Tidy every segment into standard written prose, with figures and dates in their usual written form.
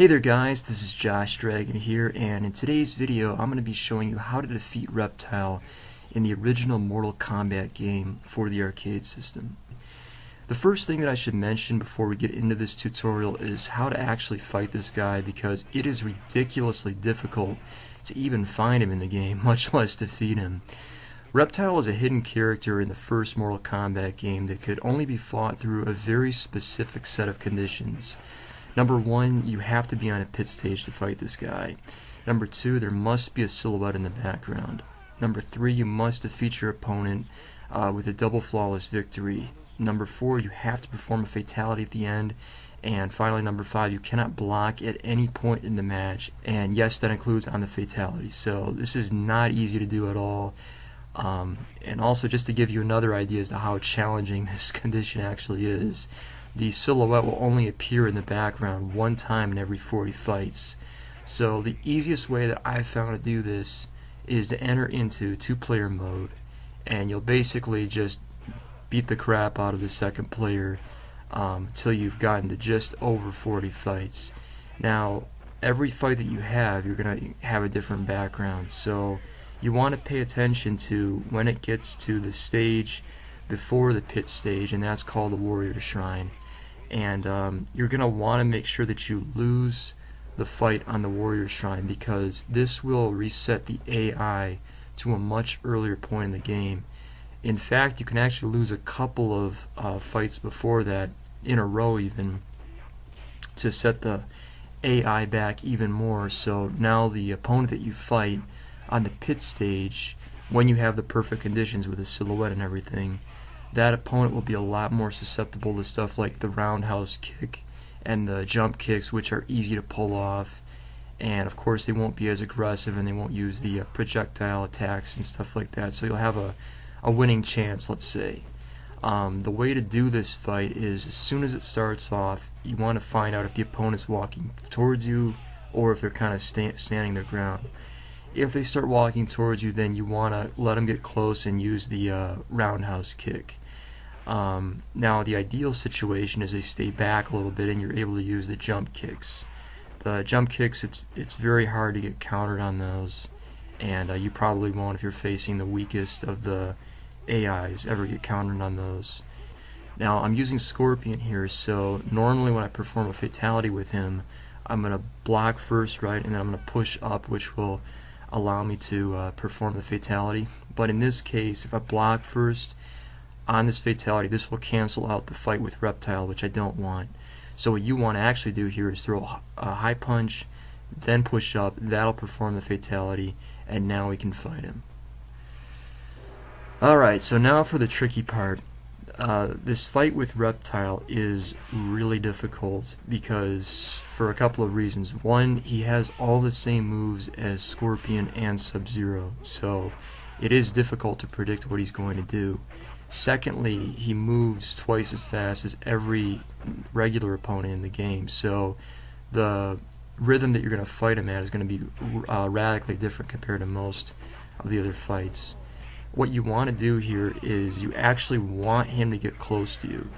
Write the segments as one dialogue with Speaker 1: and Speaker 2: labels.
Speaker 1: Hey there guys, this is Josh Dragon here, and in today's video I'm going to be showing you how to defeat Reptile in the original Mortal Kombat game for the arcade system. The first thing that I should mention before we get into this tutorial is how to actually fight this guy, because it is ridiculously difficult to even find him in the game, much less defeat him. Reptile is a hidden character in the first Mortal Kombat game that could only be fought through a very specific set of conditions. Number one, you have to be on a pit stage to fight this guy. Number two, there must be a silhouette in the background. Number three, you must defeat your opponent with a double flawless victory. Number four, you have to perform a fatality at the end. And finally, number five, you cannot block at any point in the match. And yes, that includes on the fatality. So this is not easy to do at all. And also, just to give you another idea as to how challenging this condition actually is, the silhouette will only appear in the background one time in every 40 fights. So the easiest way that I've found to do this is to enter into two-player mode, and you'll basically just beat the crap out of the second player until you've gotten to just over 40 fights. Now, every fight that you have, you're going to have a different background, so you want to pay attention to when it gets to the stage before the pit stage, and that's called the Warrior Shrine. And you're going to want to make sure that you lose the fight on the Warrior Shrine, because this will reset the AI to a much earlier point in the game. In fact, you can actually lose a couple of fights before that in a row even, to set the AI back even more. So now the opponent that you fight on the pit stage, when you have the perfect conditions with the silhouette and everything, that opponent will be a lot more susceptible to stuff like the roundhouse kick and the jump kicks, which are easy to pull off. And of course, they won't be as aggressive, and they won't use the projectile attacks and stuff like that. So you'll have a winning chance, let's say. The way to do this fight is, as soon as it starts off, you want to find out if the opponent's walking towards you or if they're kind of standing their ground. If they start walking towards you, then you want to let them get close and use the roundhouse kick. Now, the ideal situation is they stay back a little bit and you're able to use the jump kicks. The jump kicks, it's very hard to get countered on those, and you probably won't, if you're facing the weakest of the AIs, ever get countered on those. Now, I'm using Scorpion here, so normally when I perform a fatality with him, I'm going to block first, right, and then I'm going to push up, which will allow me to perform the fatality. But in this case, if I block first on this fatality, this will cancel out the fight with Reptile, which I don't want. So what you want to actually do here is throw a high punch, then push up. That'll perform the fatality, and now we can fight him. Alright, so now for the tricky part. This fight with Reptile is really difficult because, for a couple of reasons. One, he has all the same moves as Scorpion and Sub-Zero, so it is difficult to predict what he's going to do. Secondly, he moves twice as fast as every regular opponent in the game, so the rhythm that you're going to fight him at is going to be radically different compared to most of the other fights. What you want to do here is you actually want him to get close to you,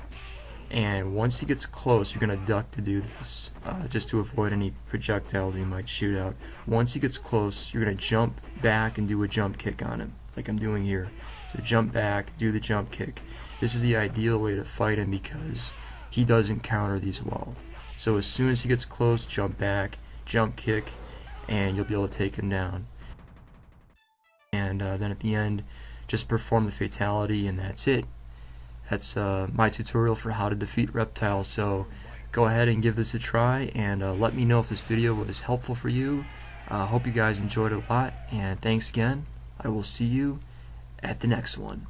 Speaker 1: and once he gets close, you're going to duck to do this, just to avoid any projectiles he might shoot out. Once he gets close, you're going to jump back and do a jump kick on him, like I'm doing here. So jump back, do the jump kick. This is the ideal way to fight him because he doesn't counter these well. So as soon as he gets close, jump back, jump kick, and you'll be able to take him down. And then at the end, just perform the fatality, and that's it. That's my tutorial for how to defeat Reptile. So go ahead and give this a try, and let me know if this video was helpful for you. Hope you guys enjoyed it a lot, and thanks again. I will see you at the next one.